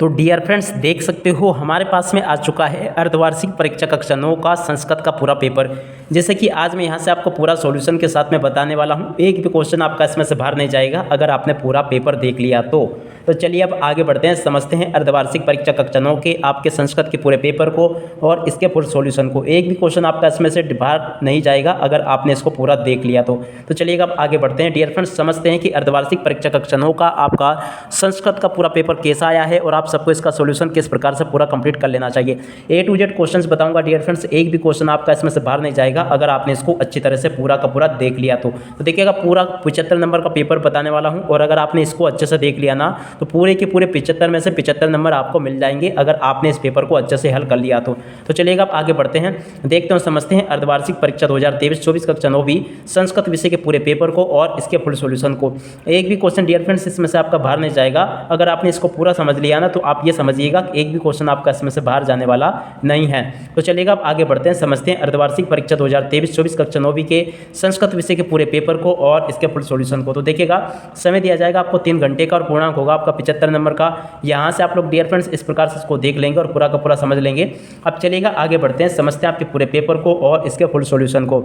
तो dear friends, देख सकते हो हमारे पास में आ चुका है अर्धवार्षिक परीक्षा कक्षा 9 का संस्कृत का पूरा पेपर। जैसे कि आज मैं यहाँ से आपको पूरा सॉल्यूशन के साथ में बताने वाला हूँ। एक भी क्वेश्चन आपका इसमें से बाहर नहीं जाएगा अगर आपने पूरा पेपर देख लिया तो चलिए अब आगे बढ़ते हैं, समझते हैं अर्धवार्षिक परीक्षा कक्षा 9 के आपके संस्कृत के पूरे पेपर को और इसके पूरे सॉल्यूशन को। एक भी क्वेश्चन आपका इसमें से बाहर नहीं जाएगा अगर आपने इसको पूरा देख लिया तो चलिए अब आगे बढ़ते हैं। डियर फ्रेंड्स, समझते हैं कि अर्धवार्षिक परीक्षा कक्षा 9 का आपका संस्कृत का पूरा पेपर कैसा आया है और आप सबको इसका सॉल्यूशन किस प्रकार से पूरा कंप्लीट कर लेना चाहिए। A to Z क्वेश्चंस बताऊंगा डियर फ्रेंड्स, एक भी क्वेश्चन आपका इसमें से बाहर नहीं जाएगा अगर आपने इसको अच्छी तरह से पूरा का पूरा देख लिया तो देखिएगा पूरा 75 नंबर का पेपर बताने वाला हूं और अगर आपने इसको अच्छे से देख लिया ना तो पूरे के पूरे 75 में से 75 नंबर आपको मिल जाएंगे अगर आपने इस पेपर को अच्छे से हल कर लिया तो चलिएगा आप आगे बढ़ते हैं, देखते हैं समझते हैं अर्धवार्षिक परीक्षा 2023-24 कक्षा 9 भी संस्कृत विषय के पूरे पेपर को और इसके फुल सॉल्यूशन को। एक भी क्वेश्चन डियर फ्रेंड्स इसमें से आपका बाहर नहीं जाएगा अगर आपने इसको पूरा समझ लिया ना तो आप ये समझिएगा कि एक भी क्वेश्चन आपका इसमें से बाहर जाने वाला नहीं है। तो चलिएगा आप आगे बढ़ते हैं, समझते हैं अर्धवार्षिक परीक्षा 2023-24 कक्षा 9 के संस्कृत विषय के पूरे पेपर को और इसके फुल सॉल्यूशन को। तो देखिएगा समय दिया जाएगा आपको 3 घंटे का और पूर्णांक होगा आपका 75 नंबर का। यहाँ से आप लोग डियर फ्रेंड्स इस प्रकार से इसको देख लेंगे और पूरा का पूरा समझ लेंगे। अब चलिएगा आगे बढ़ते हैं, समझते हैं आपके पूरे पेपर को और इसके फुल सॉल्यूशन को।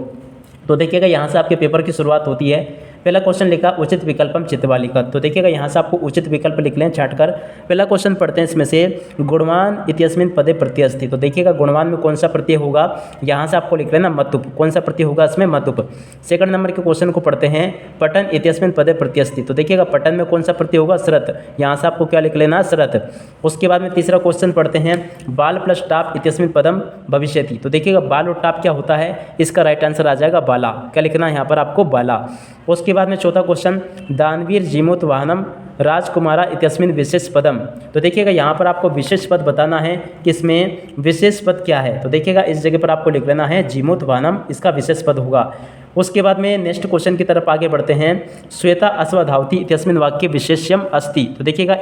तो देखिएगा यहाँ से आपके पेपर की शुरुआत होती है। पहला क्वेश्चन लिखा उचित विकल्पम चित्वा लिखत। तो देखिएगा यहाँ से आपको उचित विकल्प लिख लें छाट कर। पहला क्वेश्चन पढ़ते हैं, इसमें से गुणवान इत्यस्मिन पदे प्रत्यय अस्ति। तो देखिएगा गुणवान में कौन सा प्रत्यय होगा, यहाँ से आपको लिख लेना मतुप। कौन सा प्रत्यय होगा इसमें, मतुप। सेकंड नंबर के क्वेश्चन को पढ़ते हैं, पठन इत्यस्मिन पदे प्रत्यय अस्ति। तो देखिएगा पठन में कौन सा प्रत्यय होगा, शरत। यहाँ से आपको क्या लिख लेना, शरत। उसके बाद में तीसरा क्वेश्चन पढ़ते हैं, बाल प्लस टाप इत्यस्मिन पदम भविष्यति। तो देखिएगा बाल और टाप क्या होता है, इसका राइट आंसर आ जाएगा बाला। क्या लिखना है यहाँ पर आपको, बाला। उसके बाद में चौथा क्वेश्चन, दानवीर जीमूत वाहनम राजकुमारा इत्यस्मिन विशेष पदम। तो देखिएगा यहाँ पर आपको विशेष पद बताना है कि इसमें विशेष पद क्या है। तो देखिएगा इस जगह पर आपको लिख लेना है जीमूत वाहनम, इसका विशेष पद होगा। उसके बाद में नेक्स्ट क्वेश्चन की तरफ आगे बढ़ते हैं, श्वेता अश्वधावती इत्यस्मिन वाक्य विशेष्यम अस्ति। तो देखिएगा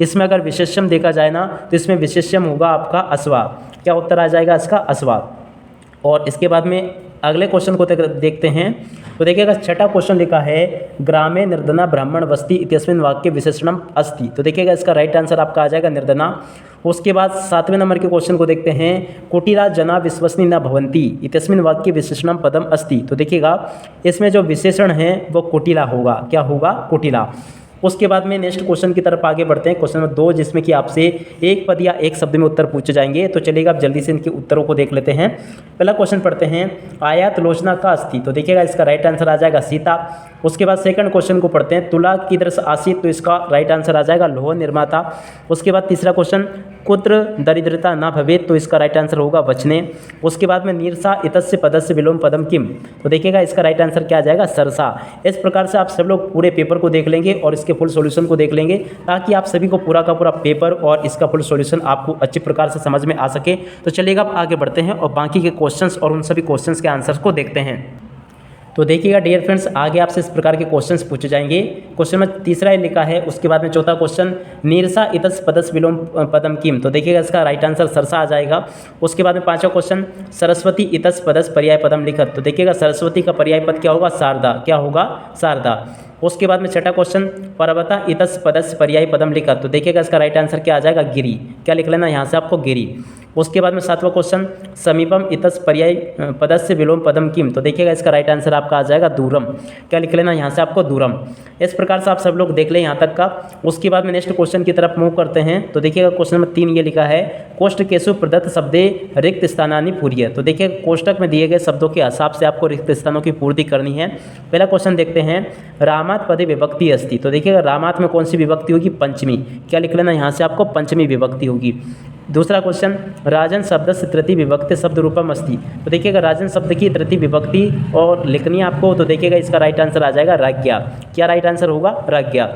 इसमें अगर विशेष्यम देखा जाए ना तो इसमें विशेष्यम होगा आपका अश्वा। क्या उत्तर आ जाएगा इसका, अश्वा। और इसके बाद में अगले क्वेश्चन को देखते हैं। तो देखिएगा छठा क्वेश्चन लिखा है, ग्रामे निर्धना ब्राह्मण बस्ती इत्यस्मिन वाक्य विशेषणम अस्ति। तो देखिएगा इसका राइट आंसर आपका आ जाएगा निर्धना। उसके बाद 7वें नंबर के क्वेश्चन को देखते हैं, कुटीरा जना विश्वसनीय न भवंती इत्यस्मिन वाक्य विशेषणम पदम अस्ति। तो देखिएगा इसमें जो विशेषण है वो कुटिला होगा। क्या होगा, कुटिला। उसके बाद में नेक्स्ट क्वेश्चन की तरफ आगे बढ़ते हैं, क्वेश्चन नंबर 2, जिसमें कि आपसे एक पद या एक शब्द में उत्तर पूछे जाएंगे। तो चलिएगा आप जल्दी से इनके उत्तरों को देख लेते हैं। पहला क्वेश्चन पढ़ते हैं, आयात लोचना का अस्ति। तो देखिएगा इसका राइट आंसर आ जाएगा सीता। उसके बाद सेकंड क्वेश्चन को पढ़ते हैं, तुला कीदृश आसीत। तो इसका राइट आंसर आ जाएगा लोह निर्माता। उसके बाद तीसरा क्वेश्चन, कुत्र दरिद्रता न भवेत। तो इसका राइट आंसर होगा वचने। उसके बाद में नीरसा इतस्य पदस्य विलोम पदम किम। तो देखिएगा इसका राइट आंसर क्या आ जाएगा, सरसा। इस प्रकार से आप सब लोग पूरे पेपर को देख लेंगे और इसके फुल सॉल्यूशन को देख लेंगे ताकि आप सभी को पूरा का पूरा पेपर और इसका फुल सॉल्यूशन आपको अच्छी प्रकार से समझ में आ सके। तो चलिएगा आप आगे बढ़ते हैं और बाकी के क्वेश्चंस और उन सभी क्वेश्चंस के आंसर्स को देखते हैं। तो देखिएगा डियर फ्रेंड्स, आगे आपसे इस प्रकार के क्वेश्चंस पूछे जाएंगे। क्वेश्चन में तीसरा ही लिखा है, उसके बाद में चौथा क्वेश्चन, नीरसा इतस पदस विलोम पदम किम। तो देखिएगा इसका राइट आंसर सरसा आ जाएगा। उसके बाद में पांचवा क्वेश्चन, सरस्वती इतस पदस पर्याय पदम लिखत। तो देखिएगा सरस्वती का पर्याय पद क्या होगा, शारदा। क्या होगा, शारदा। उसके बाद में छठा क्वेश्चन, पर्वता इतस पदस पर्याय पदम लिखत। तो देखिएगा इसका राइट आंसर क्या आ जाएगा, गिरी। क्या लिख लेना यहाँ से आपको, गिरी। उसके बाद में सातवां क्वेश्चन, समीपम इतस पर्याय पदस्य विलोम पदम किम। तो देखिएगा इसका राइट आंसर आपका आ जाएगा दूरम। क्या लिख लेना यहाँ से आपको, दूरम। इस प्रकार से आप सब लोग देख लें यहाँ तक का। उसके बाद में नेक्स्ट क्वेश्चन की तरफ मूव करते हैं। तो देखिएगा क्वेश्चन नंबर 3 ये लिखा है, कोष्ठकेषु प्रदत्त शब्दे रिक्त स्थानानि पूर्य। तो देखिए कोष्टक में दिए गए शब्दों के हिसाब से आपको रिक्त स्थानों की पूर्ति करनी है। पहला क्वेश्चन देखते हैं, रामात पदे विभक्ति अस्ति। तो देखिएगा रामात में कौन सी विभक्ति होगी, पंचमी। क्या लिख लेना यहाँ से आपको, पंचमी विभक्ति होगी। दूसरा क्वेश्चन, राजन शब्द से तृतीय विभक्ति शब्द रूपम अस्ति। तो देखिएगा राजन शब्द की तृतीय विभक्ति और लिखनी है आपको। तो देखिएगा इसका राइट आंसर आ जाएगा राज्ञा। क्या राइट आंसर होगा, राज्ञा।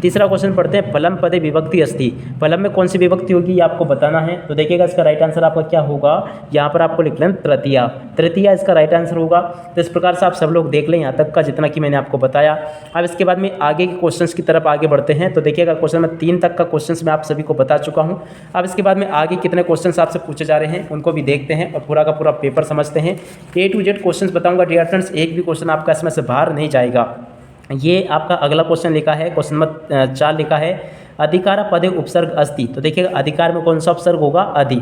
तीसरा क्वेश्चन पढ़ते हैं, फलम पदे विभक्ति अस्ति। फलम में कौन सी विभक्ति होगी ये आपको बताना है। तो देखिएगा इसका राइट आंसर आपका क्या होगा, यहाँ पर आपको लिख लें तृतीया। तृतीया इसका राइट आंसर होगा। तो इस प्रकार से आप सब लोग देख लें यहाँ तक का जितना कि मैंने आपको बताया। अब इसके बाद में आगे के क्वेश्चंस की तरफ आगे बढ़ते हैं। तो देखिएगा क्वेश्चन नंबर 3 तक का क्वेश्चंस मैं आप सभी को बता चुका हूँ। अब इसके बाद में आगे कितने क्वेश्चंस आपसे पूछे जा रहे हैं उनको भी देखते हैं और पूरा का पूरा पेपर समझते हैं। A to Z क्वेश्चंस बताऊँगा डियर फ्रेंड्स, एक भी क्वेश्चन आपका इसमें से बाहर नहीं जाएगा। ये आपका अगला क्वेश्चन लिखा है, क्वेश्चन नंबर 4 लिखा है, अधिकार पदे उपसर्ग अस्ति, तो देखिएगा अधिकार में कौन सा उपसर्ग होगा, अधि।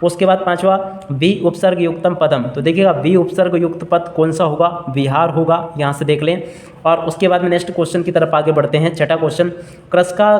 उसके बाद पांचवा बी उपसर्ग युक्तम पदम, तो देखिएगा बी उपसर्ग युक्त पद कौन सा होगा, विहार होगा, यहाँ से देख लें। और उसके बाद में नेक्स्ट क्वेश्चन की तरफ आगे बढ़ते हैं। छठा क्वेश्चन, कृषका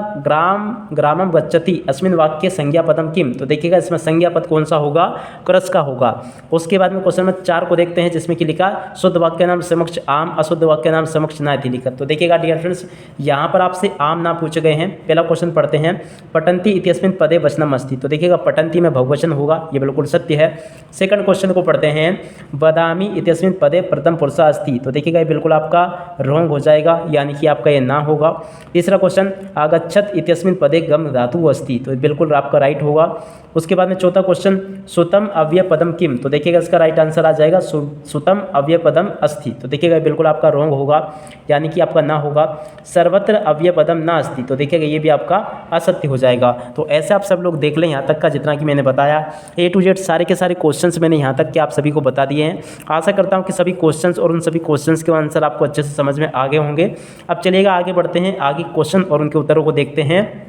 ग्रामम गच्छति अस्मिन् वाक्ये संज्ञा पदम किम, तो देखिएगा इसमें संज्ञा पद कौन सा होगा, कृषका होगा। उसके बाद में क्वेश्चन नंबर 4 को देखते हैं, जिसमें कि लिखा शुद्ध वाक्य नाम समक्ष आम, अशुद्ध वाक्य नाम समक्ष ना लिखा। तो देखिएगा डियर फ्रेंड्स, यहाँ पर आपसे आम नाम पूछे गए हैं। पहला क्वेश्चन पढ़ते हैं, पठन्ति इत्यस्मिन् पदे वचनम अस्ति, तो देखिएगा पठन्ति में बहुवचन होगा, ये बिल्कुल सत्य है। सेकंड क्वेश्चन को पढ़ते हैं, वदामि इत्यस्मिन् पदे प्रथम पुरुषा अस्ति, तो देखिएगा ये बिल्कुल आपका रॉन्ग हो जाएगा, यानी कि आपका ये ना होगा। तीसरा क्वेश्चन, आगच्छत इत्यस्मिन् पदे गम धातु अस्ति, तो बिल्कुल आपका राइट होगा। उसके बाद में चौथा क्वेश्चन, सुतम अव्यय पदम किम, तो देखिएगा इसका राइट आंसर आ जाएगा सुतम अव्यय पदम अस्ति, तो देखिएगा बिल्कुल आपका रॉन्ग होगा, यानी कि आपका ना होगा। सर्वत्र अव्यय पदम ना अस्ति, तो देखिएगा ये भी आपका असत्य हो जाएगा। तो ऐसे आप सब लोग देख लें यहाँ तक का जितना कि मैंने बताया, A to Z सारे के सारे क्वेश्चंस मैंने यहाँ तक के आप सभी को बता दिए हैं। आशा करता हूँ कि सभी क्वेश्चंस और उन सभी क्वेश्चंस के आंसर आपको अच्छे से समझ में आ गए होंगे। अब चलिएगा आगे बढ़ते हैं, आगे क्वेश्चन और उनके उत्तरों को देखते हैं।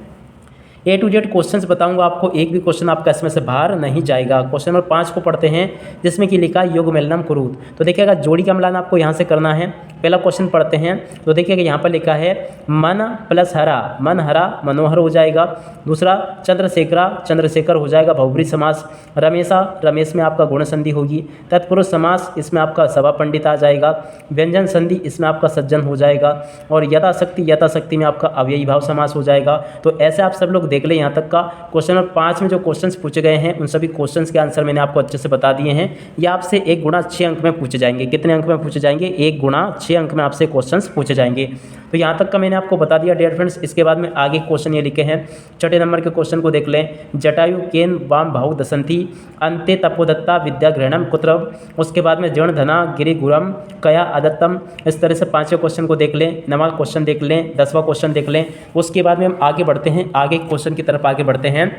A to Z क्वेश्चंस बताऊंगा आपको, एक भी क्वेश्चन आपका इसमें से बाहर नहीं जाएगा। क्वेश्चन नंबर 5 को पढ़ते हैं, जिसमें कि लिखा योग मेलनम कुरुत, तो देखिएगा जोड़ी का मिलान आपको यहाँ से करना है। पहला क्वेश्चन पढ़ते हैं, तो देखिएगा यहाँ पर लिखा है मन प्लस हरा, मन हरा मनोहर हो जाएगा। दूसरा चंद्रशेखरा, चंद्रशेखर हो जाएगा बहुब्रीहि समास। रमेशा, रमेश में आपका गुण संधि होगी। तत्पुरुष समास, इसमें आपका सभा पंडित आ जाएगा। व्यंजन संधि, इसमें आपका सज्जन हो जाएगा। और यथाशक्ति, यथाशक्ति में आपका अव्ययी भाव समास हो जाएगा। तो ऐसे आप सब लोग देख लें यहाँ तक का। क्वेश्चन नंबर 5 में जो क्वेश्चंस पूछे गए हैं, उन सभी क्वेश्चंस के आंसर मैंने आपको अच्छे से बता दिए हैं। ये आपसे 1 गुणा 6 अंक में पूछे जाएंगे। कितने अंक में पूछे जाएंगे, 1 गुणा 6 अंक में आपसे क्वेश्चंस पूछे जाएंगे। तो यहाँ तक का मैंने आपको बता दिया डियर फ्रेंड्स। इसके बाद में आगे क्वेश्चन ये लिखे हैं, छठे नंबर के क्वेश्चन को देख लें। जटायु केन वाम भाव दसंती अंते तपोदत्ता विद्या ग्रहणम कुत्र, उसके बाद में जन धना गिरि गुरम कया आदत्तम। इस तरह से 5वें क्वेश्चन को देख लें, 9वां क्वेश्चन देख लें, 10वां क्वेश्चन देख लें। उसके बाद में हम आगे बढ़ते हैं, आगे क्वेश्चन की तरफ आगे बढ़ते हैं।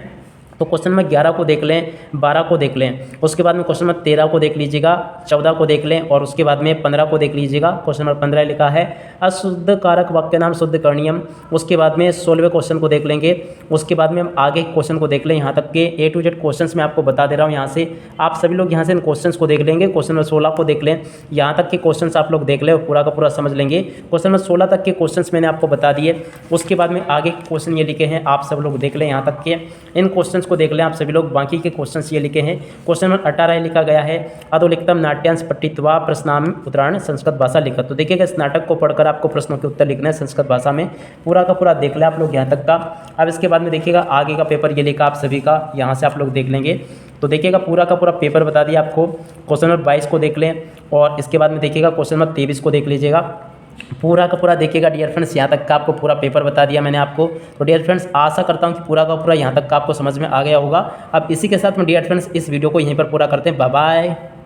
तो क्वेश्चन नंबर 11 को देख लें, 12 को देख लें। उसके बाद में क्वेश्चन नंबर 13 को देख लीजिएगा, 14 को देख लें, और उसके बाद में 15 को देख लीजिएगा। क्वेश्चन नंबर 15 लिखा है अशुद्ध कारक वाक्य नाम शुद्ध करणीयम। उसके बाद में 16वें क्वेश्चन को देख लेंगे। उसके बाद में हम आगे क्वेश्चन को देख लें। यहाँ तक के A to Z क्वेश्चंस मैं आपको बता दे रहा हूँ। यहाँ से आप सभी लोग यहाँ से इन क्वेश्चंस को देख लेंगे। क्वेश्चन नंबर 16 को देख लें, यहाँ तक के क्वेश्चंस आप लोग देख लें और पूरा का पूरा समझ लेंगे। क्वेश्चन नंबर 16 तक के क्वेश्चंस मैंने आपको बता दिए। उसके बाद में आगे क्वेश्चन ये लिखे हैं, आप सब लोग देख लें। यहाँ तक के इन क्वेश्चंस को देख लें आप सभी लोग। बाकी के क्वेश्चंस ये लिखे हैं। क्वेश्चन नंबर 18 लिखा गया है अधोलिखितम नाट्यांश पठित्वा प्रश्नाम उत्तरायण संस्कृत भाषा लिखा। तो देखिएगा इस नाटक को पढ़कर आपको प्रश्नों के उत्तर लिखना है संस्कृत भाषा में। पूरा का पूरा देख लें आप लोग यहाँ तक का। अब इसके बाद में देखिएगा आगे का पेपर ये लिखा आप सभी का, यहाँ से आप लोग देख लेंगे। तो देखिएगा पूरा का पूरा पेपर बता दिया आपको। क्वेश्चन नंबर 22 को देख लें, और इसके बाद में देखिएगा क्वेश्चन नंबर 23 को देख लीजिएगा। पूरा का पूरा देखिएगा डियर फ्रेंड्स, यहाँ तक का आपको पूरा पेपर बता दिया मैंने आपको। तो डियर फ्रेंड्स आशा करता हूँ कि पूरा का पूरा यहाँ तक का आपको समझ में आ गया होगा। अब इसी के साथ में डियर फ्रेंड्स इस वीडियो को यहीं पर पूरा करते हैं। Bye bye.